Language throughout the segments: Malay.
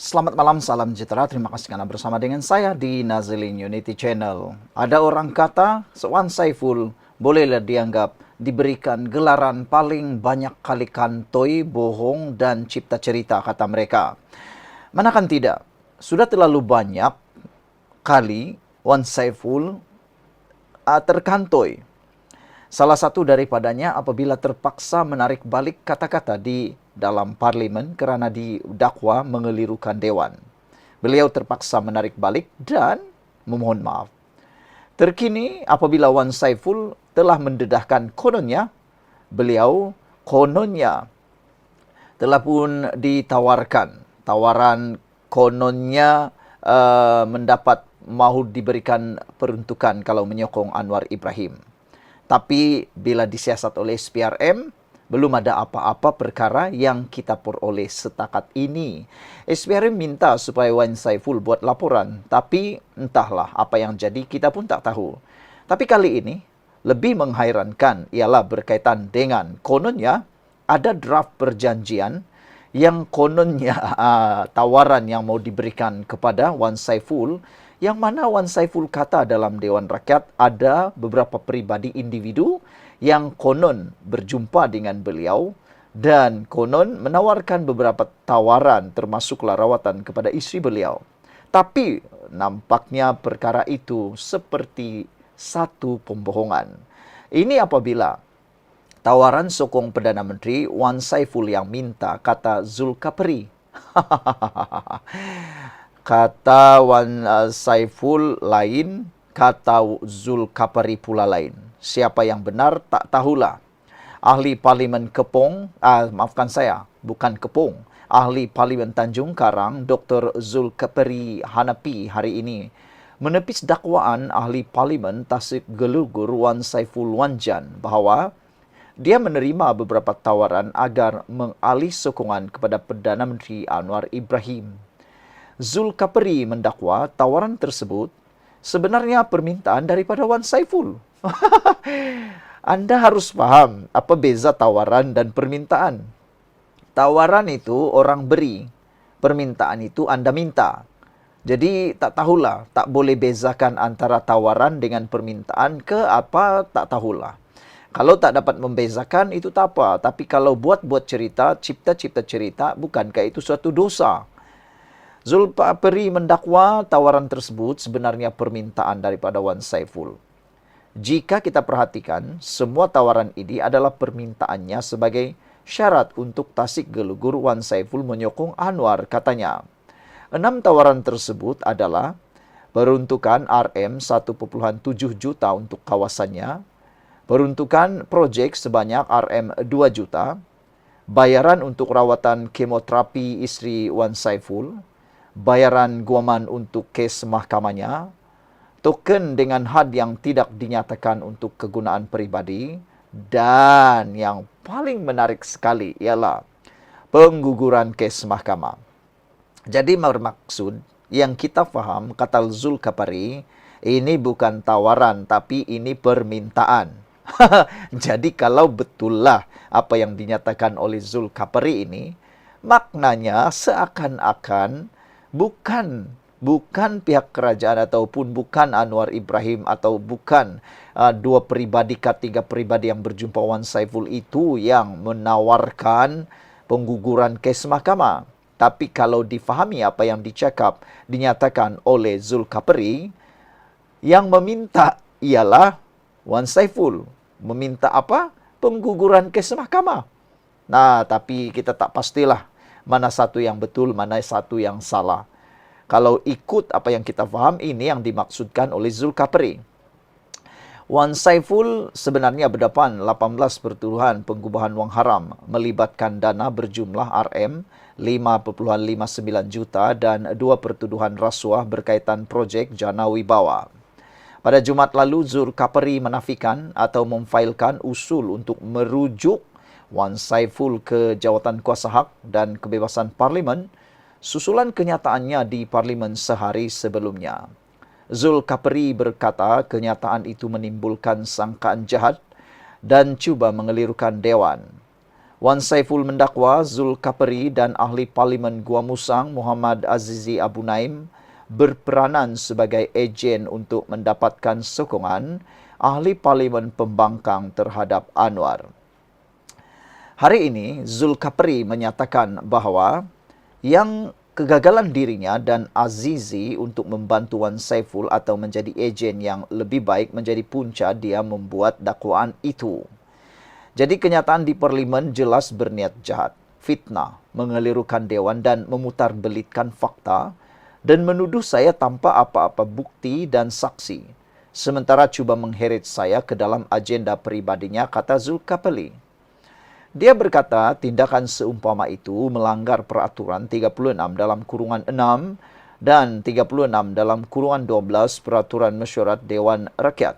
Selamat malam, salam sejahtera. Terima kasih karena bersama dengan saya di Nazilin Unity Channel. Ada orang kata, Wan Saiful bolehlah dianggap diberikan gelaran paling banyak kali kantoi, bohong, dan cipta cerita, kata mereka. Manakan tidak, sudah terlalu banyak kali Wan Saiful terkantoi. Salah satu daripadanya apabila terpaksa menarik balik kata-kata di dalam parlimen kerana didakwa mengelirukan dewan. Beliau terpaksa menarik balik dan memohon maaf. Terkini apabila Wan Saiful telah mendedahkan beliau kononnya telah pun ditawarkan. Tawaran kononnya mendapat mahu diberikan peruntukan kalau menyokong Anwar Ibrahim. Tapi bila disiasat oleh SPRM, belum ada apa-apa perkara yang kita peroleh setakat ini. SPRM minta supaya Wan Saiful buat laporan, tapi entahlah apa yang jadi, kita pun tak tahu. Tapi kali ini, lebih menghairankan ialah berkaitan dengan kononnya ada draft perjanjian yang kononnya tawaran yang mau diberikan kepada Wan Saiful, yang mana Wan Saiful kata dalam Dewan Rakyat ada beberapa pribadi individu yang konon berjumpa dengan beliau dan konon menawarkan beberapa tawaran termasuklah rawatan kepada isteri beliau. Tapi nampaknya perkara itu seperti satu pembohongan. Ini apabila tawaran sokong Perdana Menteri Wan Saiful yang minta, kata Zulkifli. Kata Wan Saiful lain, kata Zulkifli pula lain. Siapa yang benar tak tahulah. Ahli Parlimen Kepong, bukan Kepong. Ahli Parlimen Tanjung Karang, Dr. Zulkifli Hanapi hari ini menepis dakwaan ahli Parlimen Tasik Gelugur Wan Saiful Wanjan bahawa dia menerima beberapa tawaran agar mengalih sokongan kepada Perdana Menteri Anwar Ibrahim. Zulkifli mendakwa tawaran tersebut sebenarnya permintaan daripada Wan Saiful. Anda harus faham apa beza tawaran dan permintaan. Tawaran itu orang beri, permintaan itu Anda minta. Jadi tak tahulah, tak boleh bezakan antara tawaran dengan permintaan ke apa, tak tahulah. Kalau tak dapat membezakan itu tak apa, tapi kalau buat-buat cerita, cipta-cipta cerita, bukankah itu suatu dosa? Zulkifli mendakwa tawaran tersebut sebenarnya permintaan daripada Wan Saiful. Jika kita perhatikan, semua tawaran ini adalah permintaannya sebagai syarat untuk Tasik Gelugur Wan Saiful menyokong Anwar, katanya. 6 tawaran tersebut adalah peruntukan RM 1,7 juta untuk kawasannya, peruntukan projek sebanyak RM 2 juta, bayaran untuk rawatan kemoterapi isteri Wan Saiful, bayaran guaman untuk kes mahkamahnya, token dengan had yang tidak dinyatakan untuk kegunaan peribadi, dan yang paling menarik sekali ialah pengguguran kes mahkamah. Jadi bermaksud yang kita faham, kata Zulkifli, ini bukan tawaran tapi ini permintaan. Jadi kalau betullah apa yang dinyatakan oleh Zulkifli ini, maknanya seakan-akan bukan pihak kerajaan ataupun bukan Anwar Ibrahim atau bukan dua pribadi, ketiga pribadi yang berjumpa Wan Saiful itu yang menawarkan pengguguran kes mahkamah. Tapi kalau difahami apa yang dinyatakan oleh Zulkifli, yang meminta ialah Wan Saiful. Meminta apa? Pengguguran kes mahkamah. Nah, tapi kita tak pastilah mana satu yang betul, mana satu yang salah. Kalau ikut apa yang kita faham, ini yang dimaksudkan oleh Zulkifli. Wan Saiful sebenarnya berdepan 18 pertuduhan pengubahan wang haram melibatkan dana berjumlah RM 5,59 juta dan 2 pertuduhan rasuah berkaitan projek Jana Wibawa. Pada Jumaat lalu, Zulkifli menafikan atau memfailkan usul untuk merujuk Wan Saiful ke jawatan kuasa hak dan kebebasan parlimen susulan kenyataannya di parlimen sehari sebelumnya. Zulkifli berkata kenyataan itu menimbulkan sangkaan jahat dan cuba mengelirukan dewan. Wan Saiful mendakwa Zulkaperi dan ahli parlimen Gua Musang Muhammad Azizi Abu Naim berperanan sebagai ejen untuk mendapatkan sokongan ahli parlimen pembangkang terhadap Anwar. Hari ini, Zulkaperi menyatakan bahawa yang kegagalan dirinya dan Azizi untuk membantu Wan Saiful atau menjadi ejen yang lebih baik menjadi punca dia membuat dakwaan itu. Jadi kenyataan di parlimen jelas berniat jahat, fitnah, mengelirukan dewan dan memutarbelitkan fakta dan menuduh saya tanpa apa-apa bukti dan saksi. Sementara cuba mengheret saya ke dalam agenda peribadinya, kata Zulkaperi. Dia berkata tindakan seumpama itu melanggar peraturan 36 dalam kurungan 6 dan 36 dalam kurungan 12 peraturan mesyuarat Dewan Rakyat.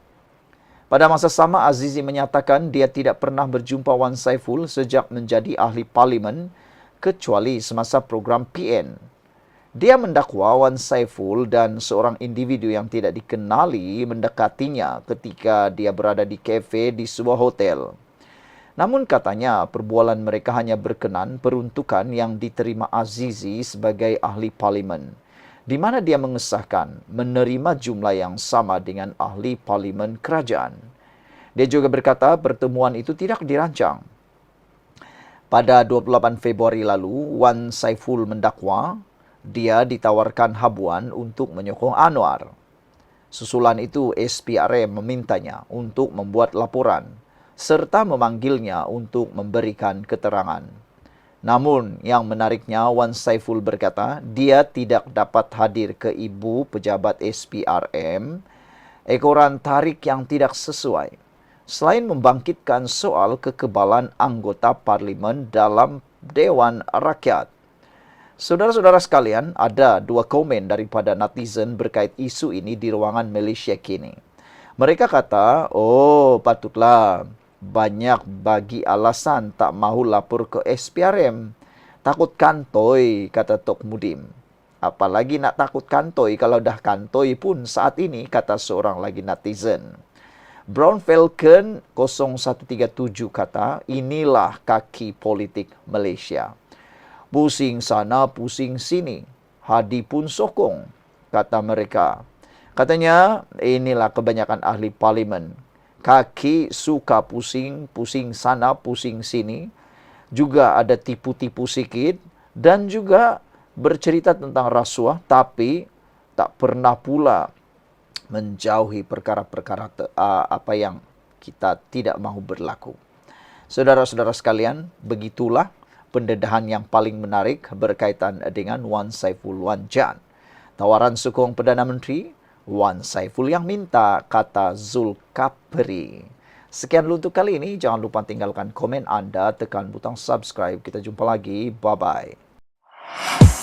Pada masa sama, Azizi menyatakan dia tidak pernah berjumpa Wan Saiful sejak menjadi ahli parlimen kecuali semasa program PN. Dia mendakwa Wan Saiful dan seorang individu yang tidak dikenali mendekatinya ketika dia berada di kafe di sebuah hotel. Namun katanya perbualan mereka hanya berkenan peruntukan yang diterima Azizi sebagai ahli parlimen, di mana dia mengesahkan menerima jumlah yang sama dengan ahli parlimen kerajaan. Dia juga berkata pertemuan itu tidak dirancang. Pada 28 Februari lalu, Wan Saiful mendakwa dia ditawarkan habuan untuk menyokong Anwar. Susulan itu, SPRM memintanya untuk membuat laporan serta memanggilnya untuk memberikan keterangan. Namun, yang menariknya, Wan Saiful berkata dia tidak dapat hadir ke ibu pejabat SPRM, ekoran tarik yang tidak sesuai, selain membangkitkan soal kekebalan anggota parlimen dalam Dewan Rakyat. Saudara-saudara sekalian, ada dua komen daripada netizen berkait isu ini di ruangan Malaysia kini. Mereka kata, oh patutlah, banyak bagi alasan tak mahu lapor ke SPRM. Takut kantoi, kata Tok Mudim. Apalagi nak takut kantoi kalau dah kantoi pun saat ini, kata seorang lagi netizen. Brown Falcon 0137 kata, inilah kaki politik Malaysia. Pusing sana, pusing sini. Hadi pun sokong, kata mereka. Katanya, inilah kebanyakan ahli parlimen. Kaki suka pusing, pusing sana, pusing sini. Juga ada tipu-tipu sikit. Dan juga bercerita tentang rasuah, tapi tak pernah pula menjauhi perkara-perkara apa yang kita tidak mahu berlaku. Saudara-saudara sekalian, begitulah pendedahan yang paling menarik berkaitan dengan Wan Saiful Wan Jan. Tawaran sokong Perdana Menteri, Wan Saiful yang minta, kata Zulkaperi. Sekian dulu untuk kali ini. Jangan lupa tinggalkan komen Anda, tekan butang subscribe. Kita jumpa lagi. Bye-bye.